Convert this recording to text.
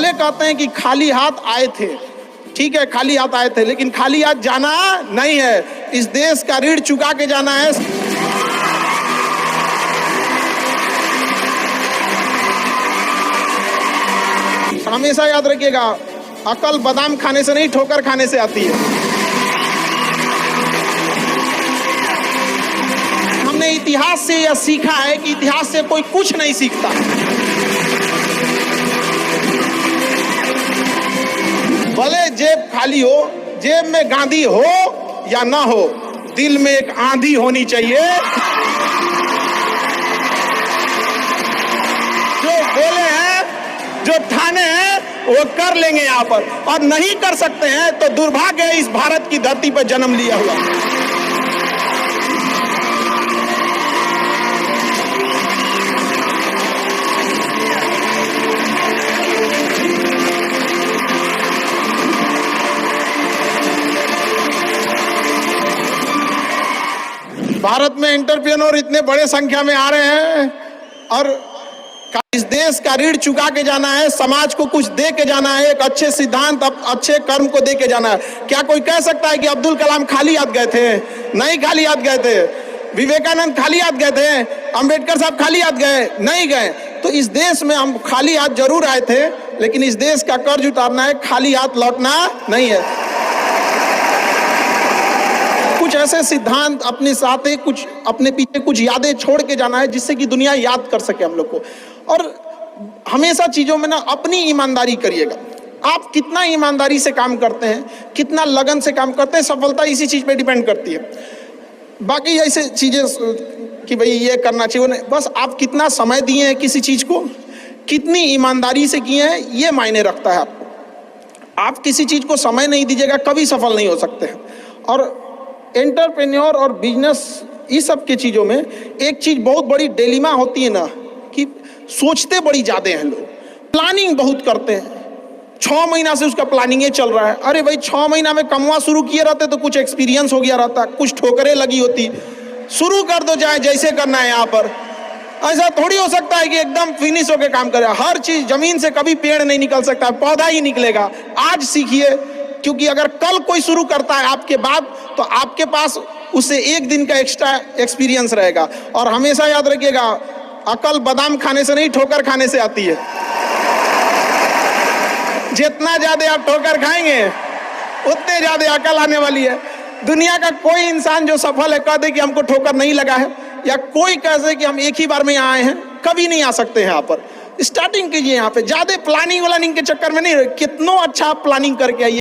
बोले कहते हैं कि खाली हाथ आए थे, ठीक है खाली हाथ आए थे, लेकिन खाली हाथ जाना नहीं है। इस देश का ऋण चुका के जाना है। हमेशा याद रखिएगा, अकल बादाम खाने से नहीं ठोकर खाने से आती है। हमने इतिहास से यह सीखा है कि इतिहास से कोई कुछ नहीं सीखता। भले जेब खाली हो, जेब में गांधी हो या ना हो, दिल में एक आंधी होनी चाहिए। जो बोले हैं, जो ठाने हैं, वो कर लेंगे यहाँ पर, और नहीं कर सकते हैं तो दुर्भाग्य है इस भारत की धरती पर जन्म लिया हुआ। भारत में एंटरप्रेन्योर इतने बड़े संख्या में आ रहे हैं, और इस देश का ऋण चुका के जाना है, समाज को कुछ दे के जाना है, एक अच्छे सिद्धांत, अच्छे कर्म को दे के जाना है। क्या कोई कह सकता है कि अब्दुल कलाम खाली हाथ गए थे? नहीं खाली हाथ गए थे। विवेकानंद खाली हाथ गए थे? अंबेडकर साहब खाली हाथ गए? नहीं गए। तो इस देश में हम खाली हाथ जरूर आए थे, लेकिन इस देश का कर्ज उतारना है, खाली हाथ लौटना नहीं है। कुछ ऐसे सिद्धांत अपने साथ है, कुछ अपने पीछे कुछ यादें छोड़ के जाना है, जिससे कि दुनिया याद कर सके हम लोग को। और हमेशा चीजों में ना अपनी ईमानदारी करिएगा। आप कितना ईमानदारी से काम करते हैं, कितना लगन से काम करते हैं, सफलता इसी चीज पे डिपेंड करती है। बाकी ऐसे चीजें कि भाई ये करना चाहिए, नहीं, बस आप कितना समय दिए हैं किसी चीज को, कितनी ईमानदारी से किए हैं, ये मायने रखता है आपको। आप किसी चीज को समय नहीं दीजिएगा, कभी सफल नहीं हो सकते हैं। और एंटरप्रेन्योर और बिजनेस, इस सब की चीज़ों में एक चीज़ बहुत बड़ी डिलेमा होती है ना, कि सोचते बड़ी ज़्यादा हैं लोग, प्लानिंग बहुत करते हैं। 6 महीना से उसका प्लानिंग चल रहा है। अरे भाई 6 महीना में कमवा शुरू किए रहते तो कुछ एक्सपीरियंस हो गया रहता, कुछ ठोकरें लगी होती। शुरू कर दो, चाहे जैसे करना है। यहाँ पर ऐसा थोड़ी हो सकता है कि एकदम फिनिश होकर काम करे। हर चीज़, जमीन से कभी पेड़ नहीं निकल सकता, पौधा ही निकलेगा। आज सीखिए, क्योंकि अगर कल कोई शुरू करता है आपके बाद, तो आपके पास उससे 1 दिन का एक्स्ट्रा एक्सपीरियंस रहेगा। और हमेशा याद रखिएगा, अकल बादाम खाने से नहीं ठोकर खाने से आती है। जितना ज्यादा आप ठोकर खाएंगे, उतने ज्यादा अकल आने वाली है। दुनिया का कोई इंसान जो सफल है कह दे कि हमको ठोकर नहीं लगा है, या कोई कह दे कि हम एक ही बार में यहाँ आए हैं, कभी नहीं आ सकते हैं। यहाँ पर स्टार्टिंग कीजिए, यहाँ पे ज्यादा प्लानिंग के चक्कर में नहीं, कितना अच्छा आप प्लानिंग करके आइए।